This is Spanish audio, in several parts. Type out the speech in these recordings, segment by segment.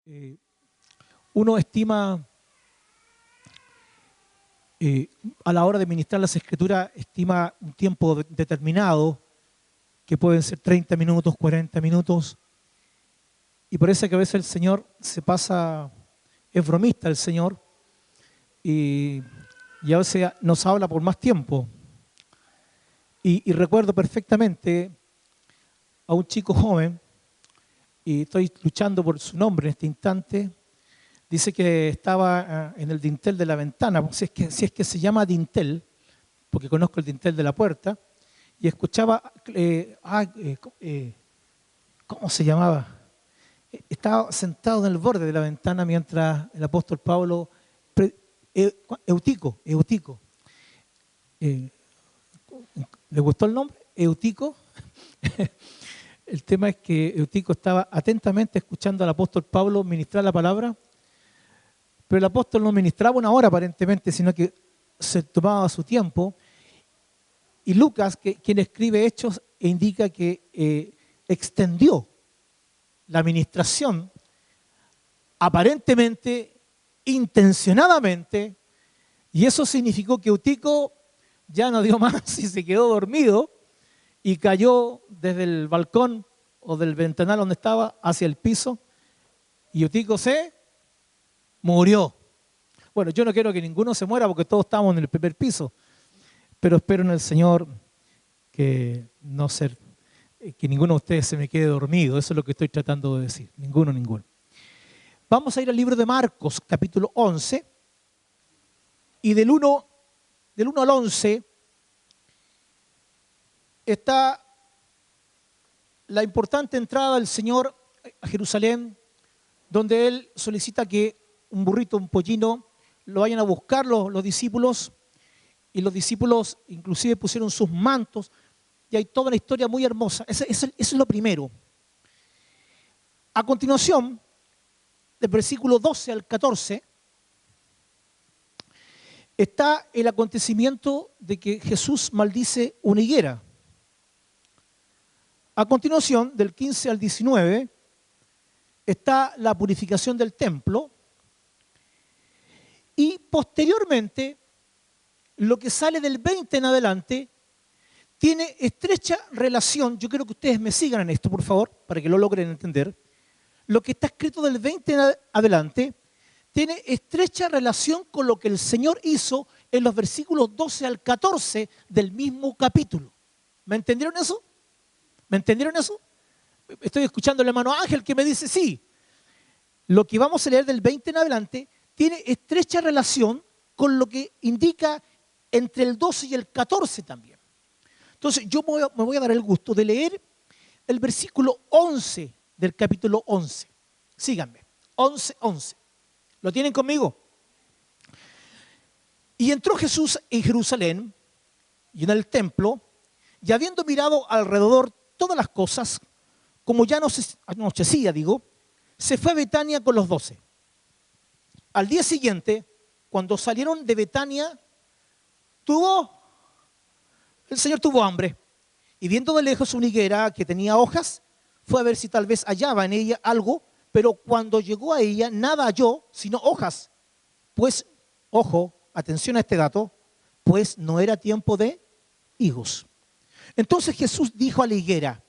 Eh, Uno estima, a la hora de ministrar las escrituras, estima un tiempo determinado, que pueden ser 30 minutos, 40 minutos, y parece que a veces el Señor se pasa, es bromista el Señor, y, y a veces nos habla por más tiempo. Y recuerdo perfectamente a un chico joven, y estoy luchando por su nombre en este instante. Dice que estaba en el dintel de la ventana, si es que se llama dintel, porque conozco el dintel de la puerta, y escuchaba, ¿cómo se llamaba? Estaba sentado en el borde de la ventana mientras el apóstol Pablo, Eutico, ¿le gustó el nombre? Eutico. El tema es que Eutico estaba atentamente escuchando al apóstol Pablo ministrar la palabra, pero el apóstol no ministraba una hora aparentemente, sino que se tomaba su tiempo. Y Lucas, quien escribe Hechos, indica que extendió la ministración aparentemente, intencionadamente, y eso significó que Eutico ya no dio más y se quedó dormido y cayó desde el balcón o del ventanal donde estaba hacia el piso, y Eutico se murió. Bueno, yo no quiero que ninguno se muera porque todos estamos en el primer piso, pero espero en el Señor que que ninguno de ustedes se me quede dormido. Eso es lo que estoy tratando de decir. Ninguno. Vamos a ir al libro de Marcos, capítulo 11, y del 1 al 11 está la importante entrada del Señor a Jerusalén, donde Él solicita que un burrito, un pollino, lo vayan a buscar los discípulos, y los discípulos inclusive pusieron sus mantos, y hay toda una historia muy hermosa. Eso es lo primero. A continuación, del versículo 12 al 14, está el acontecimiento de que Jesús maldice una higuera. A continuación, del 15 al 19, está la purificación del templo. Y posteriormente, lo que sale del 20 en adelante tiene estrecha relación. Yo quiero que ustedes me sigan en esto, por favor, para que lo logren entender. Lo que está escrito del 20 en adelante tiene estrecha relación con lo que el Señor hizo en los versículos 12 al 14 del mismo capítulo. ¿Me entendieron eso? ¿Me entendieron eso? Estoy escuchando al hermano Ángel que me dice sí. Lo que vamos a leer del 20 en adelante tiene estrecha relación con lo que indica entre el 12 y el 14 también. Entonces yo me voy a dar el gusto de leer el versículo 11 del capítulo 11. Síganme. 11. ¿Lo tienen conmigo? Y entró Jesús en Jerusalén y en el templo, y habiendo mirado alrededor todas las cosas, como ya anochecía, se fue a Betania con los 12. Al día siguiente, cuando salieron de Betania, el Señor tuvo hambre, y viendo de lejos una higuera que tenía hojas, fue a ver si tal vez hallaba en ella algo, pero cuando llegó a ella nada halló sino hojas. Pues, ojo, atención a este dato, pues no era tiempo de higos. Entonces Jesús dijo a la higuera: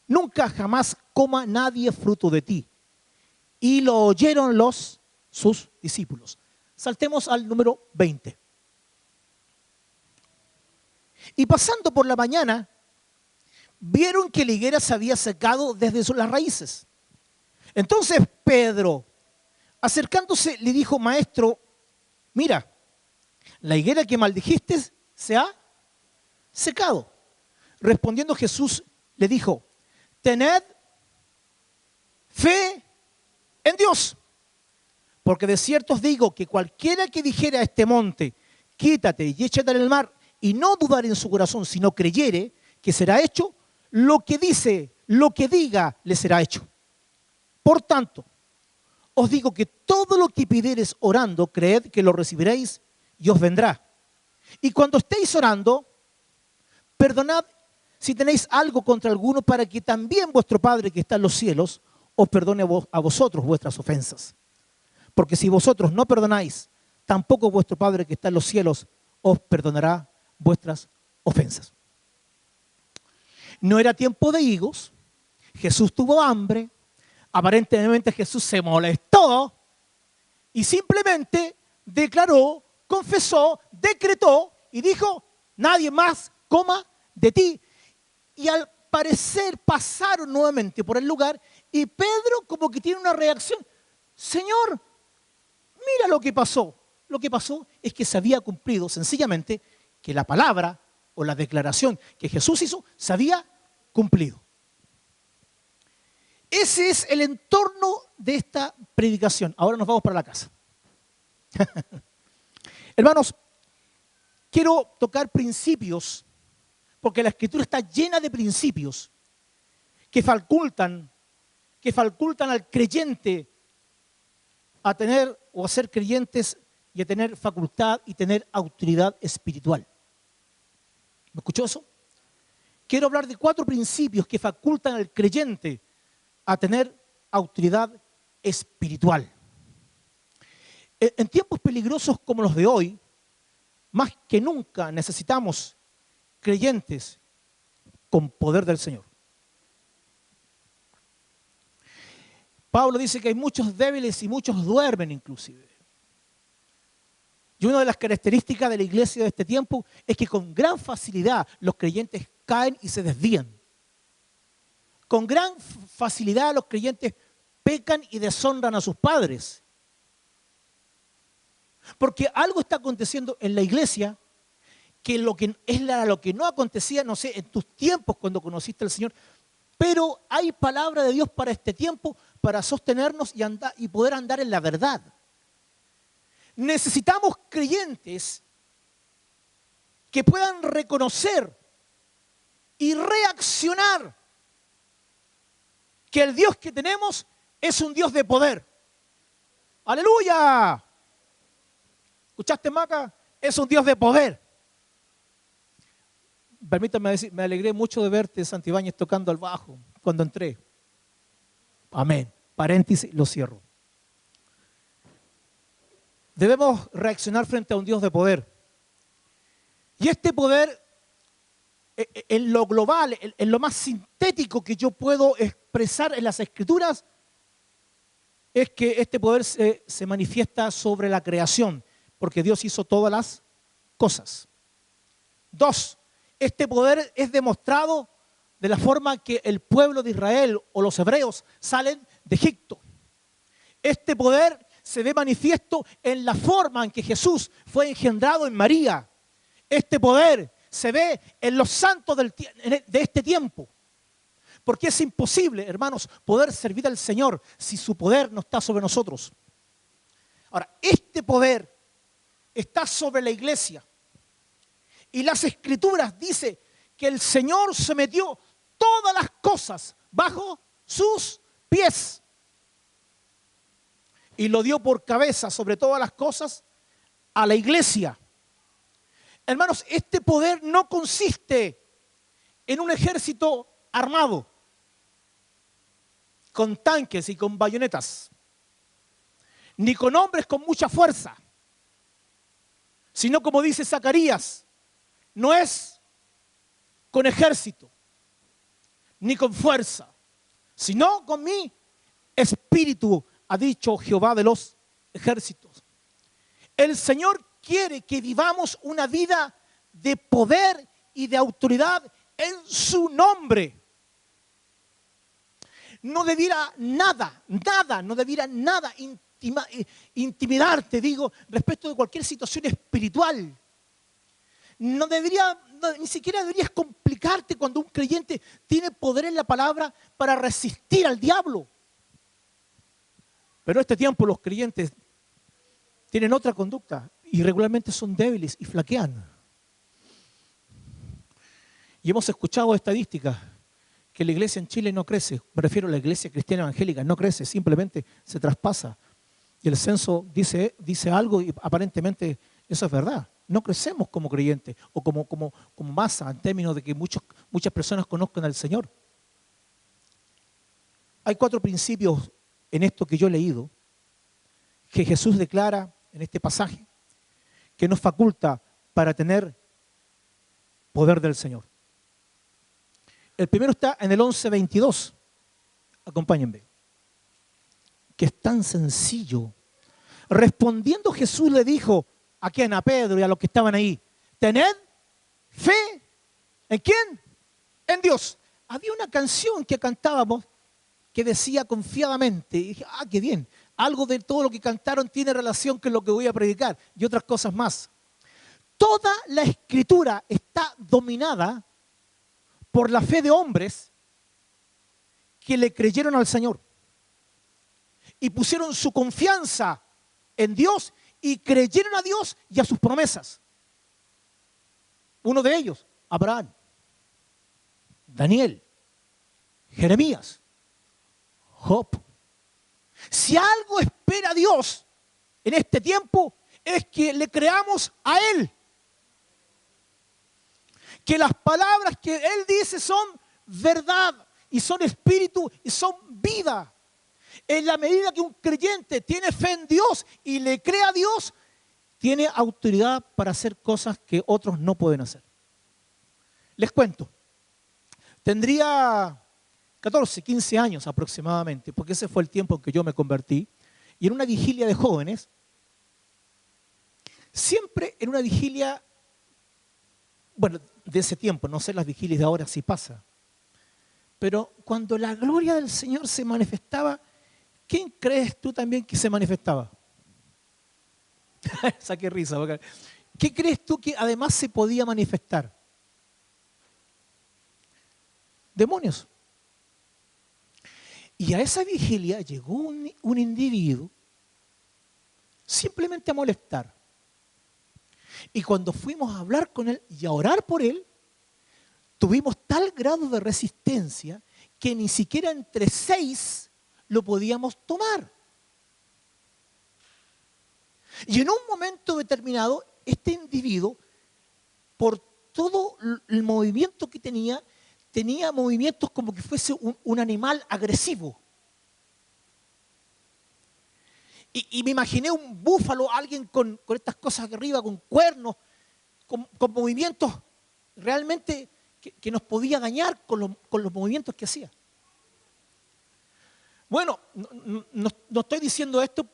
nunca jamás coma nadie fruto de ti. Y lo oyeron sus discípulos. Saltemos al número 20. Y pasando por la mañana, vieron que la higuera se había secado desde las raíces. Entonces Pedro, acercándose, le dijo: Maestro, mira, la higuera que maldijiste se ha secado. Respondiendo Jesús le dijo: tened fe en Dios, porque de cierto os digo que cualquiera que dijera a este monte: quítate y échate en el mar, y no dudar en su corazón, sino creyere que será hecho, lo que diga, le será hecho. Por tanto, os digo que todo lo que pidiereis orando, creed que lo recibiréis y os vendrá. Y cuando estéis orando, perdonad si tenéis algo contra alguno, para que también vuestro Padre que está en los cielos os perdone a vosotros vuestras ofensas. Porque si vosotros no perdonáis, tampoco vuestro Padre que está en los cielos os perdonará vuestras ofensas. No era tiempo de higos, Jesús tuvo hambre, aparentemente Jesús se molestó y simplemente declaró, confesó, decretó y dijo, nadie más coma de ti. Y al parecer pasaron nuevamente por el lugar y Pedro como que tiene una reacción. Señor, mira lo que pasó. Lo que pasó es que se había cumplido sencillamente que la palabra o la declaración que Jesús hizo se había cumplido. Ese es el entorno de esta predicación. Ahora nos vamos para la casa. Hermanos, quiero tocar principios, porque la Escritura está llena de principios que facultan al creyente a tener o a ser creyentes y a tener facultad y tener autoridad espiritual. ¿Me escuchó eso? Quiero hablar de 4 principios que facultan al creyente a tener autoridad espiritual. En tiempos peligrosos como los de hoy, más que nunca necesitamos creyentes con poder del Señor. Pablo dice que hay muchos débiles y muchos duermen inclusive. Y una de las características de la iglesia de este tiempo es que con gran facilidad los creyentes caen y se desvían. Con gran facilidad los creyentes pecan y deshonran a sus padres. Porque algo está aconteciendo en la iglesia que lo que no acontecía, no sé, en tus tiempos cuando conociste al Señor, pero hay palabra de Dios para este tiempo para sostenernos y poder andar en la verdad. Necesitamos creyentes que puedan reconocer y reaccionar que el Dios que tenemos es un Dios de poder. ¡Aleluya! ¿Escuchaste, Maca? Es un Dios de poder. Permítame decir, me alegré mucho de verte, Santibáñez, tocando el bajo cuando entré. Amén. Paréntesis, lo cierro. Debemos reaccionar frente a un Dios de poder. Y este poder, en lo global, en lo más sintético que yo puedo expresar en las Escrituras, es que este poder se manifiesta sobre la creación, porque Dios hizo todas las cosas. 2, este poder es demostrado de la forma que el pueblo de Israel o los hebreos salen de Egipto. Este poder se ve manifiesto en la forma en que Jesús fue engendrado en María. Este poder se ve en los santos de este tiempo. Porque es imposible, hermanos, poder servir al Señor si su poder no está sobre nosotros. Ahora, este poder está sobre la iglesia. Y las Escrituras dicen que el Señor sometió todas las cosas bajo sus pies. Y lo dio por cabeza sobre todas las cosas a la iglesia. Hermanos, este poder no consiste en un ejército armado, con tanques y con bayonetas, ni con hombres con mucha fuerza, sino como dice Zacarías, no es con ejército, ni con fuerza, sino con mi espíritu, ha dicho Jehová de los ejércitos. El Señor quiere que vivamos una vida de poder y de autoridad en su nombre. No debiera nada intimidarte, digo, respecto de cualquier situación espiritual. Ni siquiera deberías complicarte cuando un creyente tiene poder en la palabra para resistir al diablo. Pero en este tiempo los creyentes tienen otra conducta y regularmente son débiles y flaquean. Y hemos escuchado estadísticas que la iglesia en Chile no crece. Me refiero a la iglesia cristiana evangélica, no crece, simplemente se traspasa. Y el censo dice algo y aparentemente eso es verdad. No crecemos como creyentes o como masa en términos de que muchas personas conozcan al Señor. Hay 4 principios en esto que yo he leído, que Jesús declara en este pasaje, que nos faculta para tener poder del Señor. El primero está en el 11:22. Acompáñenme. Que es tan sencillo. Respondiendo Jesús le dijo, ¿a quién? A Pedro y a los que estaban ahí. Tened fe. ¿En quién? En Dios. Había una canción que cantábamos que decía confiadamente, y dije, qué bien, algo de todo lo que cantaron tiene relación con lo que voy a predicar y otras cosas más. Toda la Escritura está dominada por la fe de hombres que le creyeron al Señor y pusieron su confianza en Dios y creyeron a Dios y a sus promesas. Uno de ellos, Abraham, Daniel, Jeremías, Job. Si algo espera Dios en este tiempo es que le creamos a Él. Que las palabras que Él dice son verdad y son espíritu y son vida. En la medida que un creyente tiene fe en Dios y le cree a Dios, tiene autoridad para hacer cosas que otros no pueden hacer. Les cuento. Tendría 14, 15 años aproximadamente, porque ese fue el tiempo en que yo me convertí. Y en una vigilia de jóvenes, siempre en una vigilia, bueno, de ese tiempo, no sé las vigilias de ahora si pasa, pero cuando la gloria del Señor se manifestaba, ¿quién crees tú también que se manifestaba? Saqué risa. ¿Qué crees tú que además se podía manifestar? Demonios. Y a esa vigilia llegó un individuo simplemente a molestar. Y cuando fuimos a hablar con él y a orar por él, tuvimos tal grado de resistencia que ni siquiera entre 6 lo podíamos tomar. Y en un momento determinado, este individuo, por todo el movimiento que tenía movimientos como que fuese un animal agresivo. Y me imaginé un búfalo, alguien con estas cosas aquí arriba, con cuernos, con movimientos realmente que nos podía dañar con los movimientos que hacía. Bueno, no estoy diciendo esto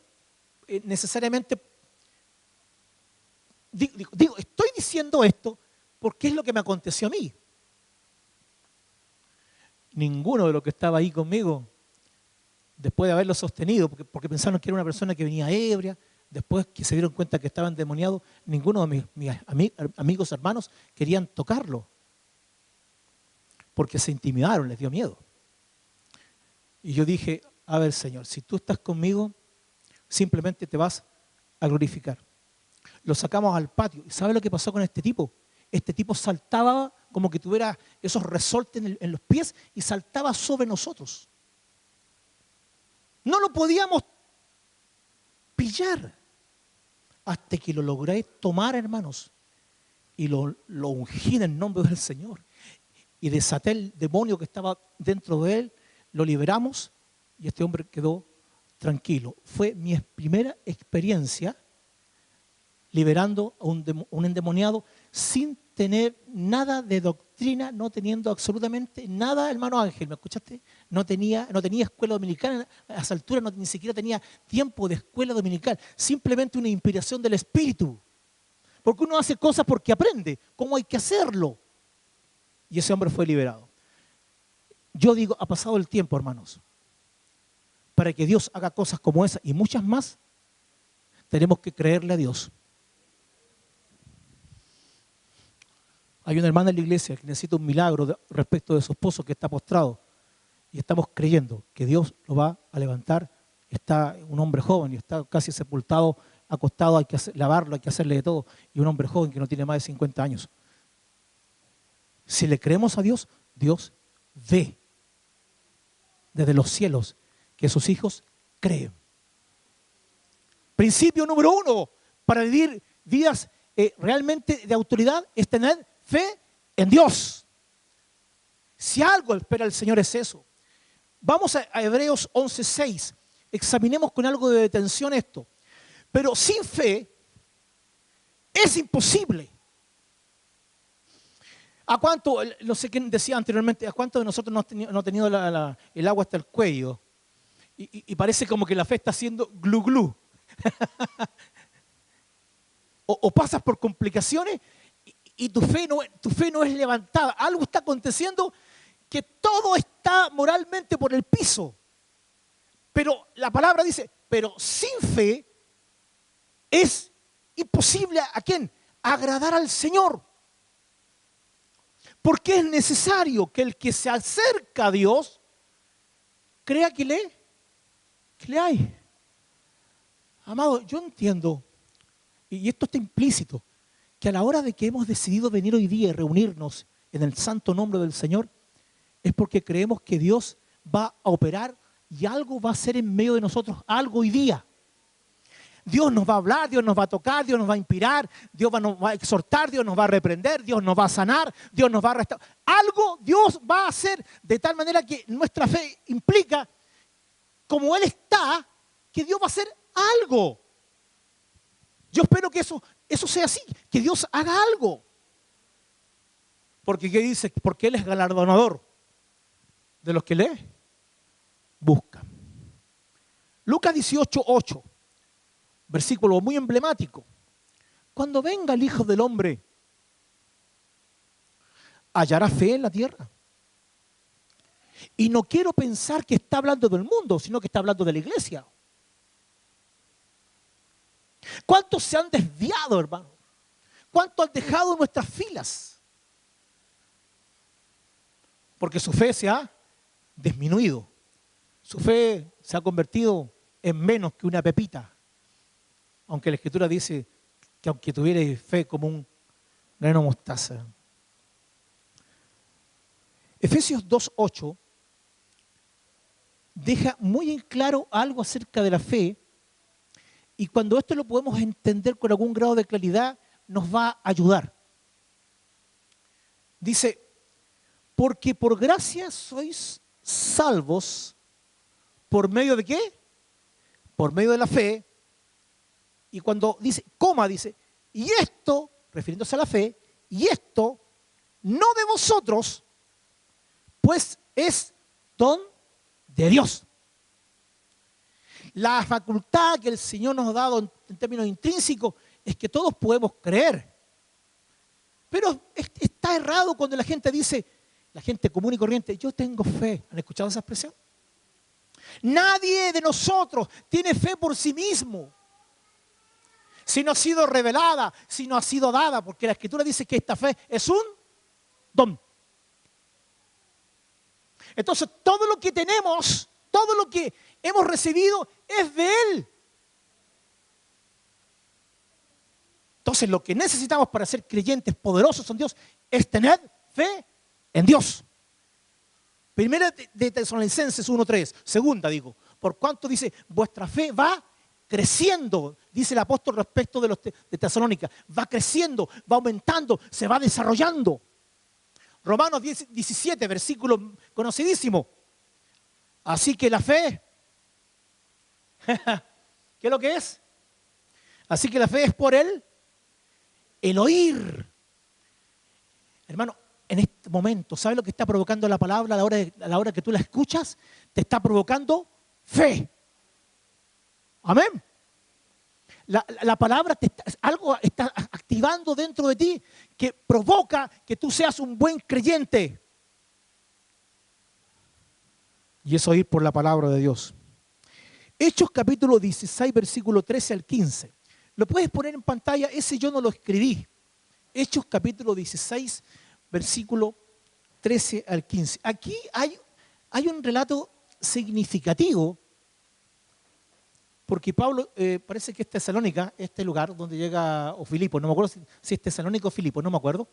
necesariamente, digo, estoy diciendo esto porque es lo que me aconteció a mí. Ninguno de los que estaba ahí conmigo, después de haberlo sostenido, porque pensaron que era una persona que venía ebria, después que se dieron cuenta que estaba endemoniado, ninguno de mis amigos, hermanos, querían tocarlo, porque se intimidaron, les dio miedo. Y yo dije, a ver, Señor, si tú estás conmigo, simplemente te vas a glorificar. Lo sacamos al patio. ¿Y sabe lo que pasó con este tipo? Este tipo saltaba como que tuviera esos resortes en los pies y saltaba sobre nosotros. No lo podíamos pillar hasta que lo logré tomar, hermanos, y lo ungí en el nombre del Señor. Y desaté el demonio que estaba dentro de él, lo liberamos y este hombre quedó tranquilo. Fue mi primera experiencia liberando a un endemoniado sin tener nada de doctrina, no teniendo absolutamente nada, hermano Ángel, ¿me escuchaste? No tenía escuela dominical, a esa altura ni siquiera tenía tiempo de escuela dominical, simplemente una inspiración del Espíritu. Porque uno hace cosas porque aprende cómo hay que hacerlo. Y ese hombre fue liberado. Yo digo, ha pasado el tiempo, hermanos. Para que Dios haga cosas como esa y muchas más, tenemos que creerle a Dios. Hay una hermana en la iglesia que necesita un milagro respecto de su esposo que está postrado. Y estamos creyendo que Dios lo va a levantar. Está un hombre joven y está casi sepultado, acostado, hay que lavarlo, hay que hacerle de todo. Y un hombre joven que no tiene más de 50 años. Si le creemos a Dios, Dios ve desde los cielos que sus hijos creen. Principio número 1 para vivir vidas realmente de autoridad es tener fe en Dios. Si algo espera el Señor es eso. Vamos a Hebreos 11:6. Examinemos con algo de detención esto. Pero sin fe es imposible. ¿A cuánto, no sé quién decía anteriormente, a cuántos de nosotros no ha tenido el agua hasta el cuello? Y parece como que la fe está haciendo glu glu. O pasas por complicaciones y tu fe no es levantada. Algo está aconteciendo que todo está moralmente por el piso. Pero la palabra dice, pero sin fe es imposible ¿a quién? Agradar al Señor. Porque es necesario que el que se acerca a Dios crea que le hay. Amado, yo entiendo, y esto está implícito, que a la hora de que hemos decidido venir hoy día y reunirnos en el santo nombre del Señor, es porque creemos que Dios va a operar y algo va a hacer en medio de nosotros, algo hoy día. Dios nos va a hablar, Dios nos va a tocar, Dios nos va a inspirar, nos va a exhortar, Dios nos va a reprender, Dios nos va a sanar, Dios nos va a restaurar. Algo Dios va a hacer de tal manera que nuestra fe implica, como Él está, que Dios va a hacer algo. Yo espero que eso sea así, que Dios haga algo. Porque ¿qué dice? Porque Él es galardonador de los que le buscan. Lucas 18:8, versículo muy emblemático. Cuando venga el Hijo del Hombre, ¿hallará fe en la tierra? Y no quiero pensar que está hablando del mundo, sino que está hablando de la iglesia. ¿Cuántos se han desviado, hermano? ¿Cuántos han dejado nuestras filas? Porque su fe se ha disminuido. Su fe se ha convertido en menos que una pepita. Aunque la Escritura dice que aunque tuvierais fe como un grano de mostaza. Efesios 2:8 deja muy en claro algo acerca de la fe, y cuando esto lo podemos entender con algún grado de claridad, nos va a ayudar. Dice, porque por gracia sois salvos, ¿por medio de qué? Por medio de la fe. Y cuando dice, dice, y esto, refiriéndose a la fe, y esto no de vosotros, pues es don de Dios. La facultad que el Señor nos ha dado en términos intrínsecos es que todos podemos creer. Pero está errado cuando la gente dice, la gente común y corriente, yo tengo fe. ¿Han escuchado esa expresión? Nadie de nosotros tiene fe por sí mismo. Si no ha sido revelada, si no ha sido dada, porque la Escritura dice que esta fe es un don. Entonces, todo lo que tenemos, todo lo que hemos recibido es de Él. Entonces, lo que necesitamos para ser creyentes poderosos en Dios es tener fe en Dios. Primera de Tesalonicenses 1:3. Segunda, digo, por cuanto dice, vuestra fe va creciendo, dice el apóstol respecto de los de Tesalónica, va creciendo, va aumentando, se va desarrollando. Romanos 17, versículo conocidísimo. Así que la fe, ¿qué es lo que es? Así que la fe es por el oír. Hermano, en este momento, ¿sabes lo que está provocando la palabra a la hora que tú la escuchas? Te está provocando fe. Amén. La palabra algo está activando dentro de ti que provoca que tú seas un buen creyente. Y es oír por la palabra de Dios. Hechos capítulo 16, versículo 13 al 15. Lo puedes poner en pantalla, ese yo no lo escribí. Hechos capítulo 16, versículo 13 al 15. Aquí hay un relato significativo, porque Pablo, parece que es Tesalónica, este lugar donde llega, o Filipo, no me acuerdo si es Tesalónica o Filipo, no me acuerdo.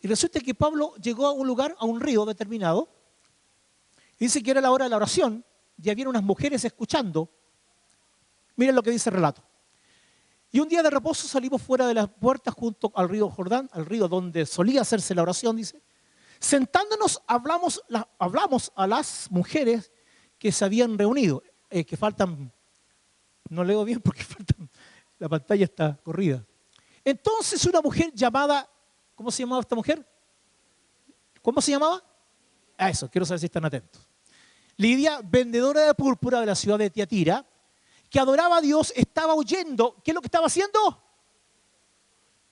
Y resulta que Pablo llegó a un lugar, a un río determinado, y dice que era la hora de la oración, y había unas mujeres escuchando. Miren lo que dice el relato. Y un día de reposo salimos fuera de las puertas junto al río Jordán, al río donde solía hacerse la oración, dice. Sentándonos hablamos a las mujeres que se habían reunido, que faltan, no leo bien porque faltan, la pantalla está corrida. Entonces una mujer llamada, ¿cómo se llamaba esta mujer? ¿Cómo se llamaba? A eso, quiero saber si están atentos. Lidia, vendedora de púrpura de la ciudad de Tiatira, que adoraba a Dios, estaba oyendo. ¿Qué es lo que estaba haciendo?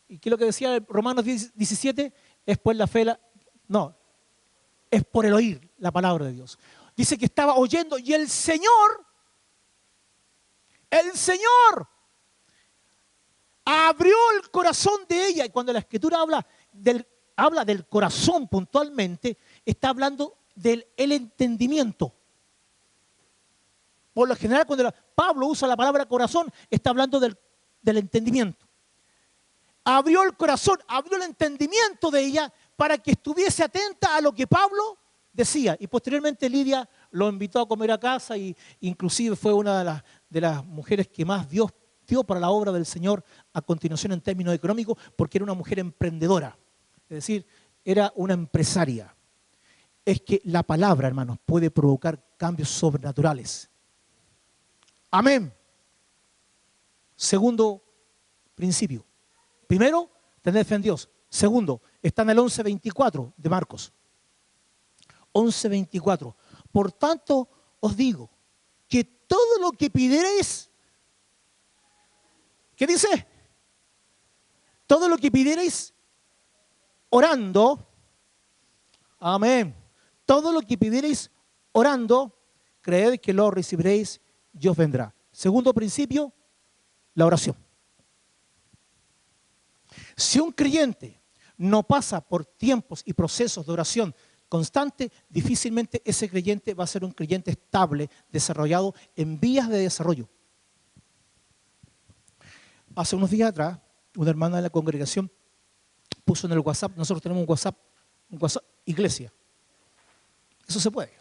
¿Y qué es lo que decía Romanos 17? Es por la fe, no, es por el oír la palabra de Dios. Dice que estaba oyendo y el Señor abrió el corazón de ella. Y cuando la Escritura habla del corazón puntualmente, está hablando del entendimiento. Por lo general, cuando Pablo usa la palabra corazón, está hablando del entendimiento. Abrió el corazón, abrió el entendimiento de ella para que estuviese atenta a lo que Pablo decía. Y posteriormente Lidia lo invitó a comer a casa y inclusive fue una de las mujeres que más Dios dio para la obra del Señor a continuación en términos económicos, porque era una mujer emprendedora. Es decir, era una empresaria. Es que la palabra, hermanos, puede provocar cambios sobrenaturales. Amén. Segundo principio. Primero, tener fe en Dios. Segundo, está en el 11:24 de Marcos. 11:24. Por tanto, os digo que todo lo que pidiereis, ¿qué dice? Todo lo que pidiereis orando, amén. Todo lo que pidiereis orando, creed que lo recibiréis y os vendrá. Segundo principio, la oración. Si un creyente no pasa por tiempos y procesos de oración constante, difícilmente ese creyente va a ser un creyente estable, desarrollado, en vías de desarrollo. Hace unos días atrás, una hermana de la congregación puso en el WhatsApp, nosotros tenemos un WhatsApp iglesia. Eso se puede.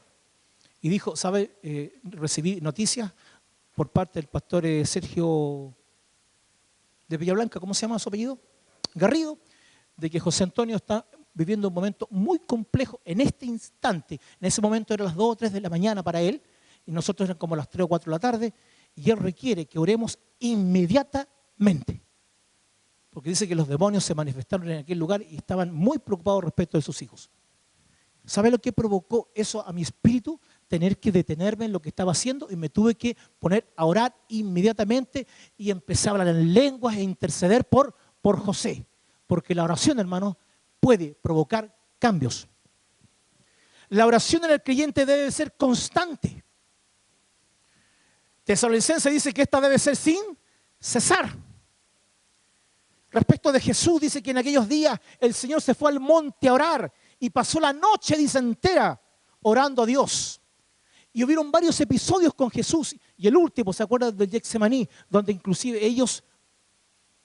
Y dijo, ¿sabe? Recibí noticias por parte del pastor Sergio de Villablanca, ¿cómo se llama su apellido? Garrido, de que José Antonio está viviendo un momento muy complejo en este instante. En ese momento eran las 2 o 3 de la mañana para él, y nosotros eran como las 3 o 4 de la tarde, y él requiere que oremos inmediatamente. Porque dice que los demonios se manifestaron en aquel lugar y estaban muy preocupados respecto de sus hijos. ¿Sabe lo que provocó eso a mi espíritu? Tener que detenerme en lo que estaba haciendo y me tuve que poner a orar inmediatamente y empecé a hablar en lenguas e interceder por José. Porque la oración, hermano, puede provocar cambios. La oración en el creyente debe ser constante. Tesalonicenses dice que esta debe ser sin cesar. Respecto de Jesús, dice que en aquellos días el Señor se fue al monte a orar y pasó la noche, dice, entera orando a Dios. Y hubieron varios episodios con Jesús. Y el último, ¿se acuerdan del Getsemaní? Donde inclusive ellos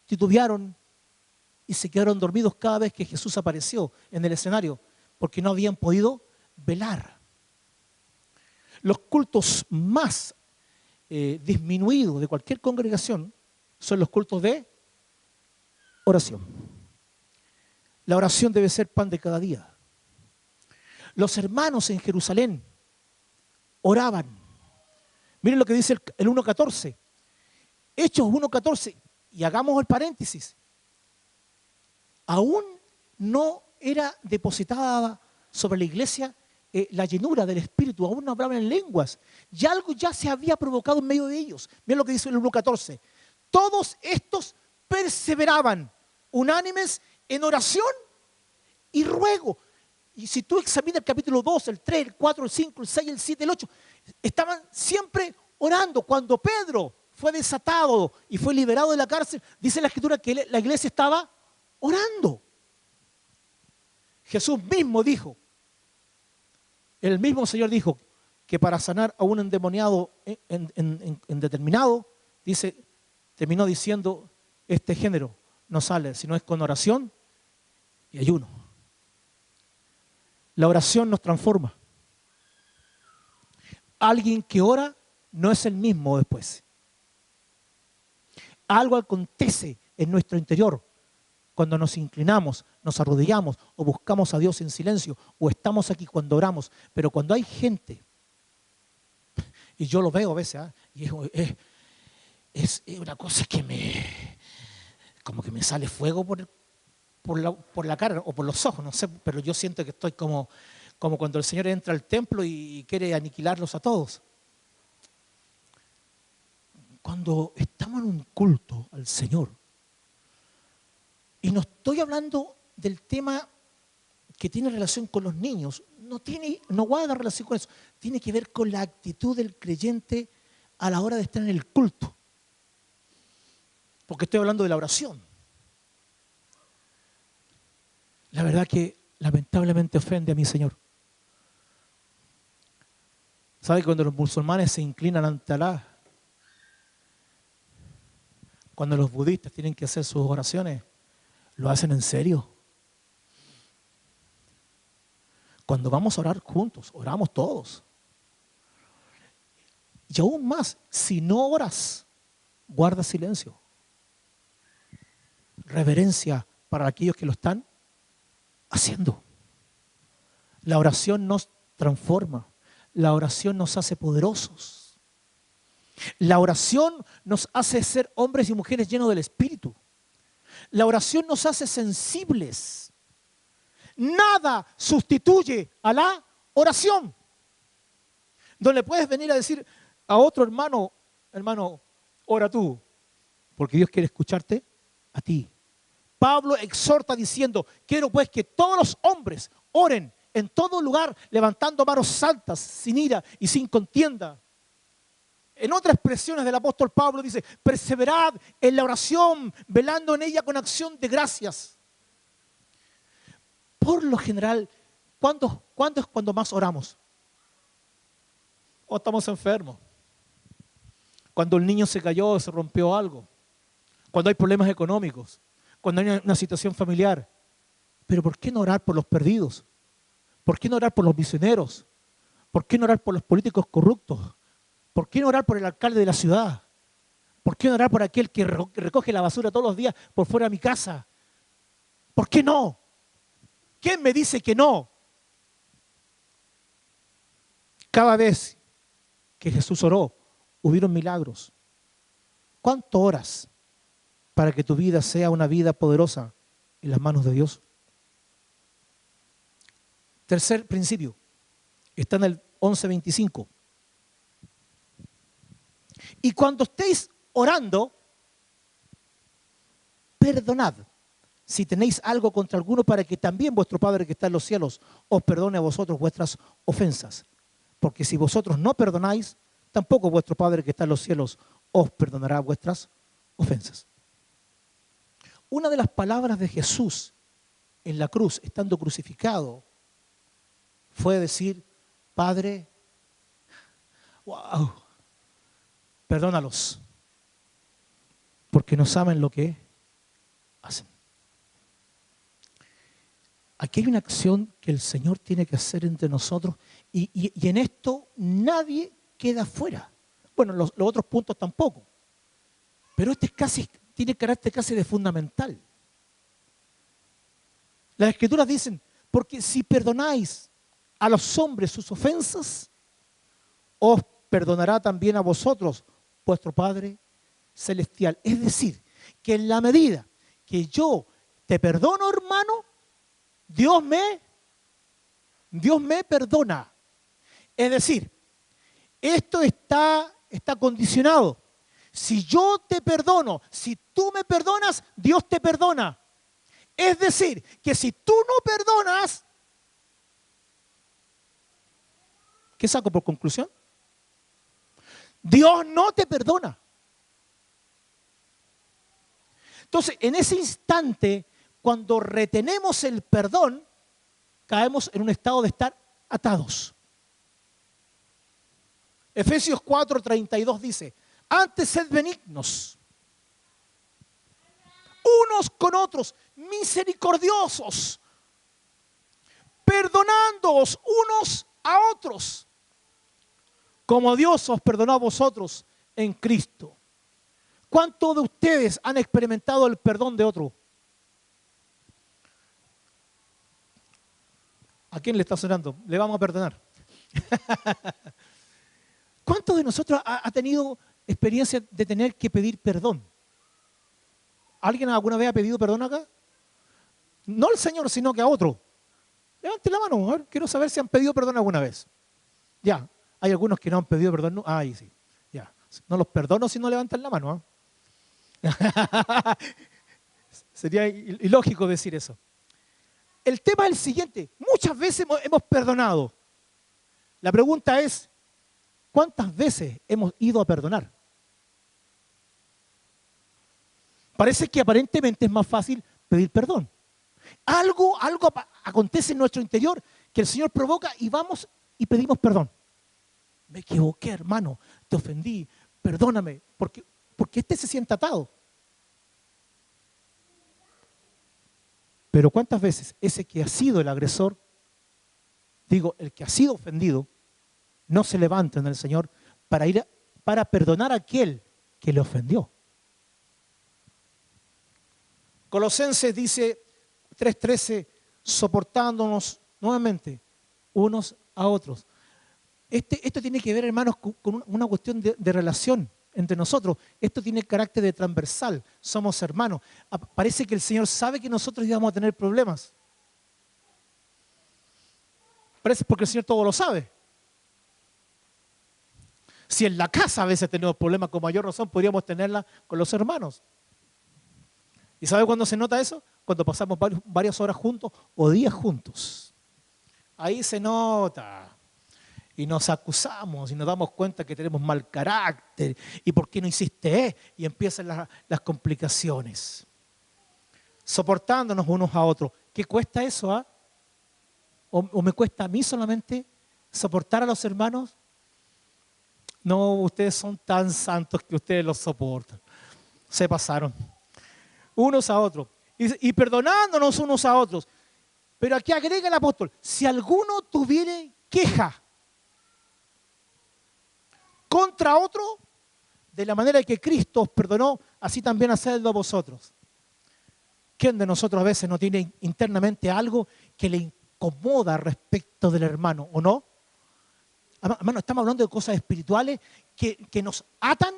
titubearon y se quedaron dormidos cada vez que Jesús apareció en el escenario, porque no habían podido velar. Los cultos más disminuidos de cualquier congregación son los cultos de oración. La oración debe ser pan de cada día. Los hermanos en Jerusalén oraban. Miren lo que dice el 1:14. Hechos 1:14. Y hagamos el paréntesis. Aún no era depositada sobre la iglesia la llenura del Espíritu. Aún no hablaban en lenguas. Y algo ya se había provocado en medio de ellos. Miren lo que dice el 1:14. Todos estos perseveraban unánimes en oración y ruego. Y si tú examinas el capítulo 2, el 3, el 4, el 5, el 6, el 7, el 8, estaban siempre orando. Cuando Pedro fue desatado y fue liberado de la cárcel, dice la Escritura que la iglesia estaba orando. Jesús mismo dijo, el mismo Señor dijo que para sanar a un endemoniado en determinado, dice, terminó diciendo, este género no sale si no es con oración y ayuno. La oración nos transforma. Alguien que ora no es el mismo después. Algo acontece en nuestro interior cuando nos inclinamos, nos arrodillamos o buscamos a Dios en silencio o estamos aquí cuando oramos. Pero cuando hay gente, y yo lo veo a veces, y es una cosa como que me sale fuego por la cara o por los ojos, no sé, pero yo siento que estoy como cuando el Señor entra al templo y quiere aniquilarlos a todos. Cuando estamos en un culto al Señor, y no estoy hablando del tema que tiene relación con los niños, no guarda relación con eso, tiene que ver con la actitud del creyente a la hora de estar en el culto. Porque estoy hablando de la oración. La verdad que lamentablemente ofende a mi Señor. ¿Sabe que cuando los musulmanes se inclinan ante Alá, cuando los budistas tienen que hacer sus oraciones, lo hacen en serio? Cuando vamos a orar juntos, oramos todos. Y aún más, si no oras, guarda silencio. Reverencia para aquellos que lo están haciendo. La oración nos transforma. La oración nos hace poderosos. La oración nos hace ser hombres y mujeres llenos del Espíritu. La oración nos hace sensibles. Nada sustituye a la oración. No le puedes venir a decir a otro hermano, ora tú, porque Dios quiere escucharte a ti. Pablo exhorta diciendo, quiero pues que todos los hombres oren en todo lugar, levantando manos santas, sin ira y sin contienda. En otras expresiones del apóstol Pablo dice, perseverad en la oración, velando en ella con acción de gracias. Por lo general, ¿cuándo es cuando más oramos? O estamos enfermos. Cuando el niño se cayó o se rompió algo. Cuando hay problemas económicos. Cuando hay una situación familiar. Pero ¿por qué no orar por los perdidos? ¿Por qué no orar por los misioneros? ¿Por qué no orar por los políticos corruptos? ¿Por qué no orar por el alcalde de la ciudad? ¿Por qué no orar por aquel que recoge la basura todos los días por fuera de mi casa? ¿Por qué no? ¿Quién me dice que no? Cada vez que Jesús oró, hubieron milagros. ¿Cuánto oras para que tu vida sea una vida poderosa en las manos de Dios? Tercer principio, está en el 11:25. Y cuando estéis orando, perdonad si tenéis algo contra alguno, para que también vuestro Padre que está en los cielos os perdone a vosotros vuestras ofensas. Porque si vosotros no perdonáis, tampoco vuestro Padre que está en los cielos os perdonará vuestras ofensas. Una de las palabras de Jesús en la cruz, estando crucificado, fue decir, Padre, perdónalos, porque no saben lo que hacen. Aquí hay una acción que el Señor tiene que hacer entre nosotros y en esto nadie queda fuera. Bueno, los otros puntos tampoco. Pero este tiene carácter casi de fundamental. Las Escrituras dicen, porque si perdonáis a los hombres sus ofensas, os perdonará también a vosotros vuestro Padre Celestial. Es decir, que en la medida que yo te perdono, hermano, Dios me perdona. Es decir, esto está condicionado. Si yo te perdono, si tú me perdonas, Dios te perdona. Es decir, que si tú no perdonas, ¿qué saco por conclusión? Dios no te perdona. Entonces, en ese instante, cuando retenemos el perdón, caemos en un estado de estar atados. Efesios 4:32 dice, antes sed benignos, unos con otros, misericordiosos, perdonándoos unos a otros, como Dios os perdonó a vosotros en Cristo. ¿Cuántos de ustedes han experimentado el perdón de otro? ¿A quién le está sonando? Le vamos a perdonar. ¿Cuántos de nosotros ha tenido experiencia de tener que pedir perdón? ¿Alguien alguna vez ha pedido perdón acá? No al Señor, sino que a otro. Levante la mano, a ver, quiero saber si han pedido perdón alguna vez. Ya, hay algunos que no han pedido perdón. Ay, sí, ya. No los perdono si no levantan la mano. Sería ilógico decir eso. El tema es el siguiente. Muchas veces hemos perdonado. La pregunta es, ¿cuántas veces hemos ido a perdonar? Parece que aparentemente es más fácil pedir perdón. Algo acontece en nuestro interior que el Señor provoca y vamos y pedimos perdón. Me equivoqué, hermano, te ofendí, perdóname, porque este se siente atado. Pero ¿cuántas veces ese que ha sido el agresor, el que ha sido ofendido, no se levanta en el Señor para perdonar a aquel que le ofendió? Colosenses dice 3:13, soportándonos nuevamente unos a otros. Esto tiene que ver, hermanos, con una cuestión de relación entre nosotros. Esto tiene carácter de transversal. Somos hermanos. Parece que el Señor sabe que nosotros íbamos a tener problemas. Parece porque el Señor todo lo sabe. Si en la casa a veces tenemos problemas, con mayor razón podríamos tenerla con los hermanos. ¿Y sabe cuándo se nota eso? Cuando pasamos varias horas juntos o días juntos. Ahí se nota. Y nos acusamos y nos damos cuenta que tenemos mal carácter. ¿Y por qué no hiciste? Y empiezan las complicaciones. Soportándonos unos a otros. ¿Qué cuesta eso? ¿O me cuesta a mí solamente soportar a los hermanos? No, ustedes son tan santos que ustedes los soportan. Se pasaron. Unos a otros. Y perdonándonos unos a otros. Pero aquí agrega el apóstol, si alguno tuviere queja contra otro, de la manera que Cristo os perdonó, así también hacedlo vosotros. ¿Quién de nosotros a veces no tiene internamente algo que le incomoda respecto del hermano, o no? Hermano, estamos hablando de cosas espirituales que nos atan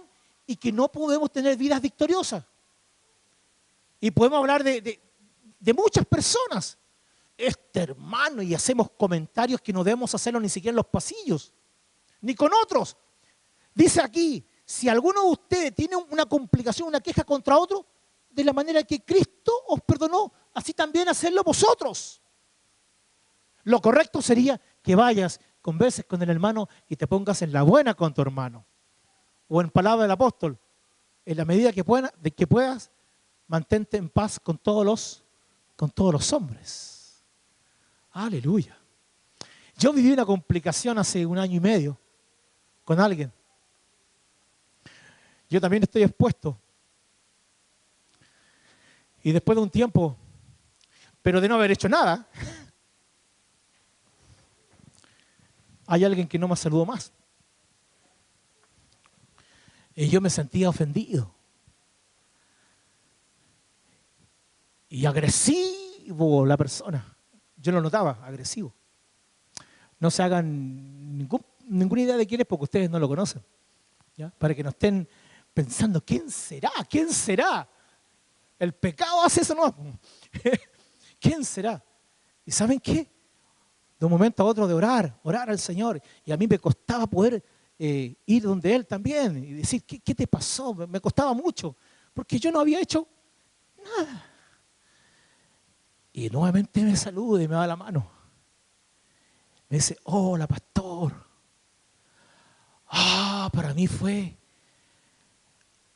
y que no podemos tener vidas victoriosas. Y podemos hablar de muchas personas. Este hermano, y hacemos comentarios que no debemos hacerlo ni siquiera en los pasillos, ni con otros. Dice aquí, si alguno de ustedes tiene una complicación, una queja contra otro, de la manera que Cristo os perdonó, así también hacedlo vosotros. Lo correcto sería que vayas, converses con el hermano y te pongas en la buena con tu hermano. O en palabra del apóstol, en la medida que puedas, mantente en paz con todos los hombres. Aleluya. Yo viví una complicación hace 1 año y medio con alguien. Yo también estoy expuesto. Y después de un tiempo, pero de no haber hecho nada, hay alguien que no me saludó más. Y yo me sentía ofendido. Y agresivo la persona. Yo lo notaba, agresivo. No se hagan ninguna idea de quién es porque ustedes no lo conocen. ¿Ya? Para que no estén pensando, ¿quién será? ¿Quién será? El pecado hace eso, ¿no? ¿Quién será? ¿Y saben qué? De un momento a otro de orar al Señor. Y a mí me costaba poder ir donde Él también y decir, ¿qué te pasó? Me costaba mucho, porque yo no había hecho nada. Y nuevamente me saluda y me da la mano. Me dice, hola pastor. Para mí fue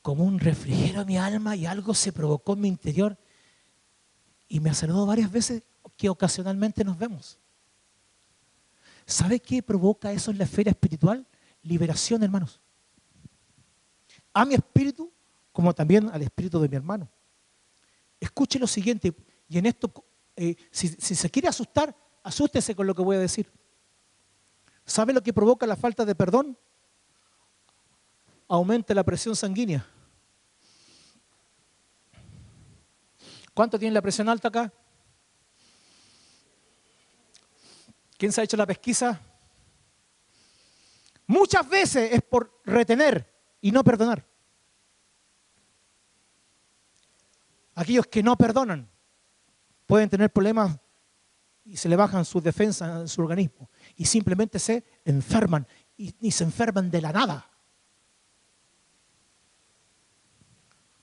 como un refrigerio a mi alma y algo se provocó en mi interior. Y me ha saludado varias veces que ocasionalmente nos vemos. ¿Sabe qué provoca eso en la esfera espiritual? Liberación, hermanos. A mi espíritu, como también al espíritu de mi hermano. Escuche lo siguiente, y en esto, si se quiere asustar, asústese con lo que voy a decir. ¿Sabe lo que provoca la falta de perdón? Aumenta la presión sanguínea. ¿Cuánto tiene la presión alta acá? ¿Quién se ha hecho la pesquisa? Muchas veces es por retener y no perdonar. Aquellos que no perdonan pueden tener problemas y se le bajan sus defensas en su organismo y simplemente se enferman y se enferman de la nada.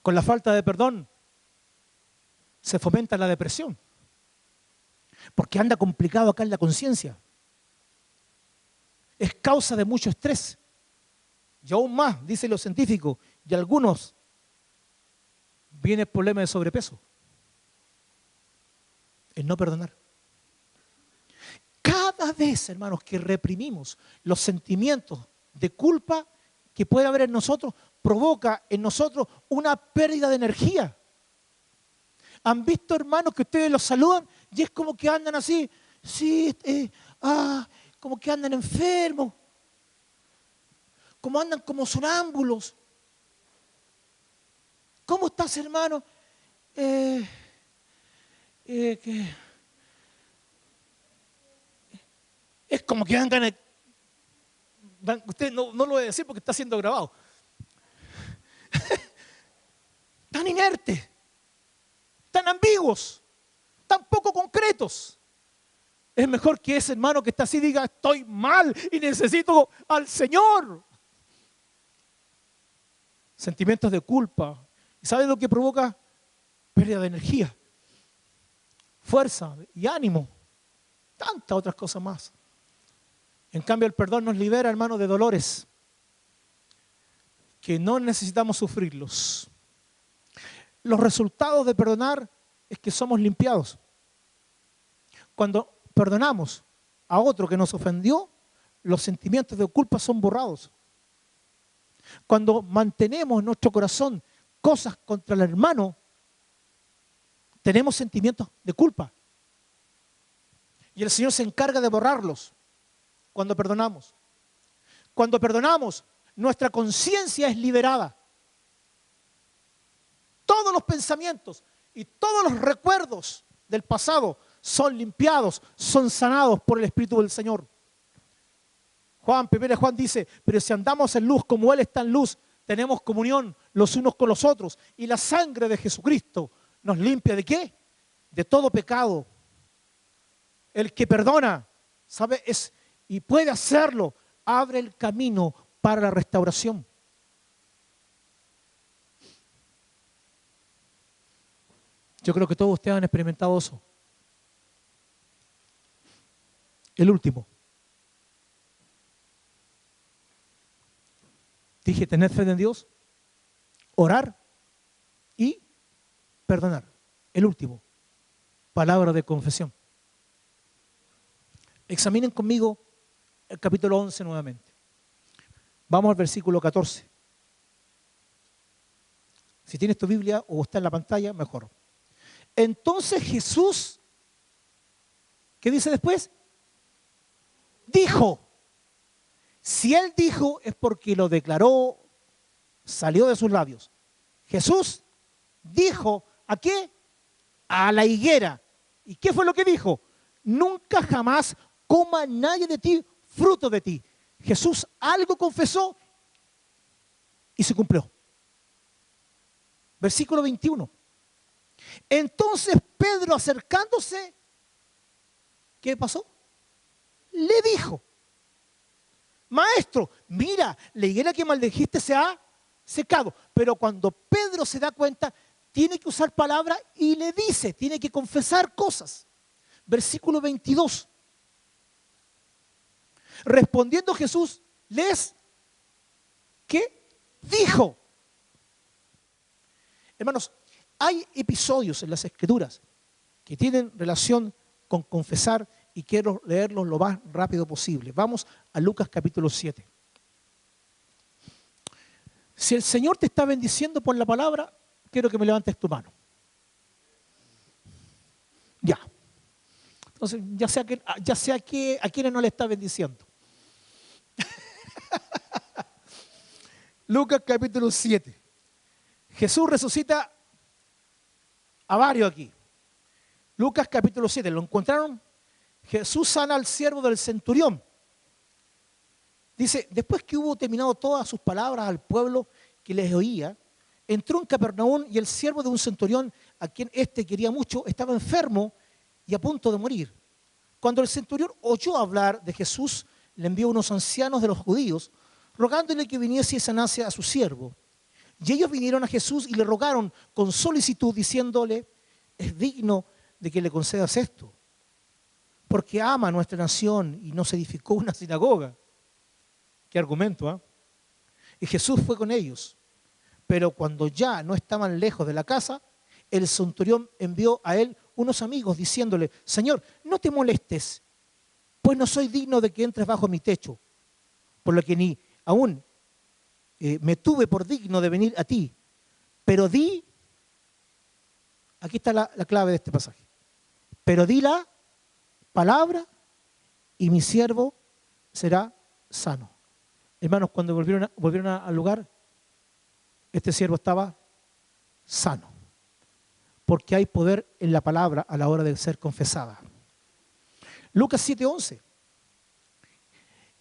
Con la falta de perdón se fomenta la depresión porque anda complicado acá en la conciencia. Es causa de mucho estrés. Y aún más, dicen los científicos, y algunos, viene el problema de sobrepeso. El no perdonar. Cada vez, hermanos, que reprimimos los sentimientos de culpa que puede haber en nosotros, provoca en nosotros una pérdida de energía. ¿Han visto, hermanos, que ustedes los saludan y es como que andan así? Sí, como que andan enfermos, como andan como sonámbulos. ¿Cómo estás, hermano? Es como que dan ganas. Usted no lo voy a decir porque está siendo grabado. Tan inertes, tan ambiguos, tan poco concretos. Es mejor que ese hermano que está así diga, estoy mal y necesito al Señor. Sentimientos de culpa. ¿Y sabe lo que provoca? Pérdida de energía, fuerza y ánimo. Tantas otras cosas más. En cambio, el perdón nos libera, hermano, de dolores que no necesitamos sufrirlos. Los resultados de perdonar es que somos limpiados. Cuando perdonamos a otro que nos ofendió, los sentimientos de culpa son borrados. Cuando mantenemos en nuestro corazón cosas contra el hermano, tenemos sentimientos de culpa. Y el Señor se encarga de borrarlos cuando perdonamos. Cuando perdonamos, nuestra conciencia es liberada. Todos los pensamientos y todos los recuerdos del pasado son limpiados, son sanados por el Espíritu del Señor. 1 Juan dice, pero si andamos en luz como Él está en luz, tenemos comunión los unos con los otros. Y la sangre de Jesucristo nos limpia ¿de qué? De todo pecado. El que perdona, ¿sabe? Y puede hacerlo, abre el camino para la restauración. Yo creo que todos ustedes han experimentado eso. El último. Dije, tener fe en Dios, orar y perdonar. El último. Palabra de confesión. Examinen conmigo el capítulo 11 nuevamente. Vamos al versículo 14. Si tienes tu Biblia o está en la pantalla, mejor. Entonces Jesús, ¿qué dice después? Dijo. Si Él dijo es porque lo declaró, salió de sus labios. Jesús dijo, ¿a qué? A la higuera. ¿Y qué fue lo que dijo? Nunca jamás coma nadie de ti fruto de ti. Jesús algo confesó y se cumplió. Versículo 21. Entonces Pedro, acercándose, ¿qué pasó? Le dijo, Maestro, mira, la higuera que maldijiste se ha secado. Pero cuando Pedro se da cuenta, tiene que usar palabras y le dice, tiene que confesar cosas. Versículo 22. Respondiendo Jesús, ¿qué dijo? Hermanos, hay episodios en las Escrituras que tienen relación con confesar y quiero leerlos lo más rápido posible. Vamos a Lucas capítulo 7. Si el Señor te está bendiciendo por la palabra, quiero que me levantes tu mano. Ya. Entonces, ya sé a quienes no le está bendiciendo. Lucas capítulo 7. Jesús resucita a varios aquí. Lucas capítulo 7. ¿Lo encontraron? Jesús sana al siervo del centurión. Dice, después que hubo terminado todas sus palabras al pueblo que les oía, entró en Capernaum y el siervo de un centurión, a quien éste quería mucho, estaba enfermo y a punto de morir. Cuando el centurión oyó hablar de Jesús, le envió unos ancianos de los judíos, rogándole que viniese y sanase a su siervo. Y ellos vinieron a Jesús y le rogaron con solicitud, diciéndole, es digno de que le concedas esto, porque ama a nuestra nación y nos edificó una sinagoga. Qué argumento, ¿eh? Y Jesús fue con ellos. Pero cuando ya no estaban lejos de la casa, el centurión envió a él unos amigos diciéndole, Señor, no te molestes, pues no soy digno de que entres bajo mi techo, por lo que ni aún me tuve por digno de venir a ti. Pero di, aquí está la clave de este pasaje, pero di la palabra y mi siervo será sano. Hermanos, cuando volvieron al lugar, este siervo estaba sano, porque hay poder en la palabra a la hora de ser confesada. Lucas 7:11.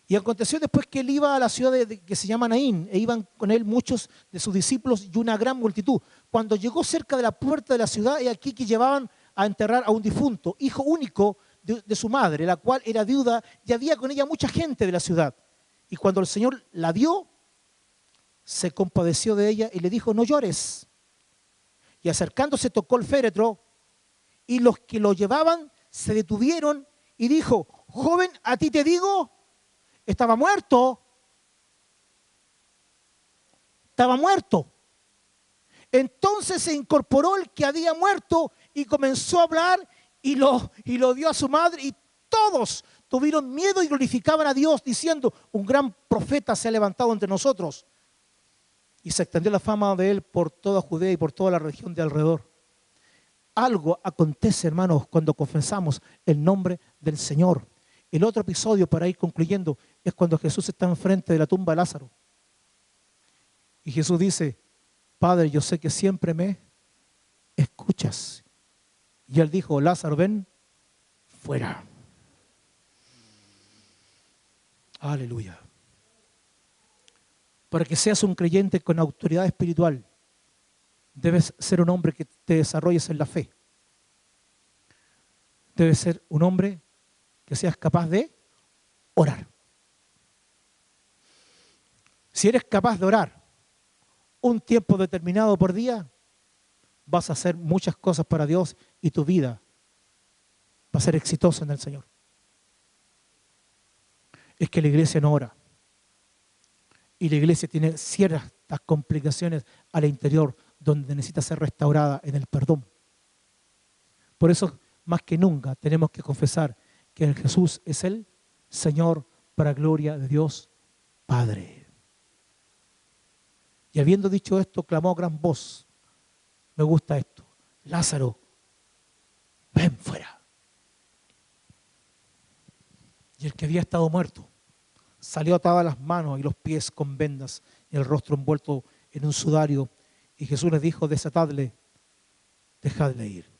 Y aconteció después que él iba a la ciudad que se llama Naín, e iban con él muchos de sus discípulos y una gran multitud. Cuando llegó cerca de la puerta de la ciudad, he aquí que llevaban a enterrar a un difunto, hijo único de su madre, la cual era viuda, y había con ella mucha gente de la ciudad. Y cuando el Señor la vio, se compadeció de ella y le dijo, no llores. Y acercándose tocó el féretro, y los que lo llevaban se detuvieron y dijo, joven, a ti te digo, estaba muerto. Estaba muerto. Entonces se incorporó el que había muerto y comenzó a hablar y lo dio a su madre, y todos tuvieron miedo y glorificaban a Dios diciendo, un gran profeta se ha levantado entre nosotros. Y se extendió la fama de él por toda Judea y por toda la región de alrededor. Algo acontece, hermanos, cuando confesamos el nombre del Señor. El otro episodio, para ir concluyendo, es cuando Jesús está enfrente de la tumba de Lázaro. Y Jesús dice, Padre, yo sé que siempre me escuchas. Y él dijo, Lázaro, ven fuera. Aleluya. Para que seas un creyente con autoridad espiritual, debes ser un hombre que te desarrolles en la fe. Debes ser un hombre que seas capaz de orar. Si eres capaz de orar un tiempo determinado por día, vas a hacer muchas cosas para Dios y tu vida va a ser exitosa en el Señor. Es que la iglesia no ora. Y la iglesia tiene ciertas complicaciones al interior donde necesita ser restaurada en el perdón. Por eso, más que nunca, tenemos que confesar que Jesús es el Señor para gloria de Dios Padre. Y habiendo dicho esto, clamó a gran voz. Me gusta esto. Lázaro, ven fuera. Y el que había estado muerto salió atado a las manos y los pies con vendas y el rostro envuelto en un sudario. Y Jesús les dijo, desatadle, dejadle ir.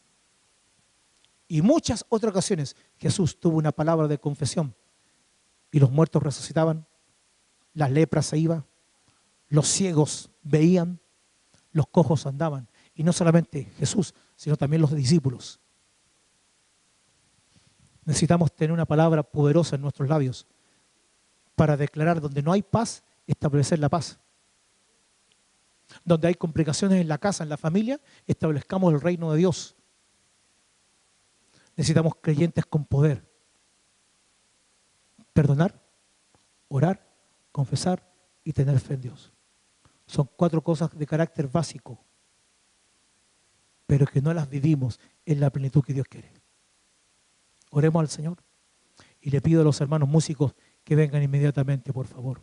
Y muchas otras ocasiones Jesús tuvo una palabra de confesión y los muertos resucitaban, las lepras se iban, los ciegos veían, los cojos andaban. Y no solamente Jesús, sino también los discípulos. Necesitamos tener una palabra poderosa en nuestros labios para declarar donde no hay paz, establecer la paz. Donde hay complicaciones en la casa, en la familia, establezcamos el reino de Dios. Necesitamos creyentes con poder. Perdonar, orar, confesar y tener fe en Dios. Son 4 cosas de carácter básico, pero que no las vivimos en la plenitud que Dios quiere. Oremos al Señor y le pido a los hermanos músicos que vengan inmediatamente, por favor.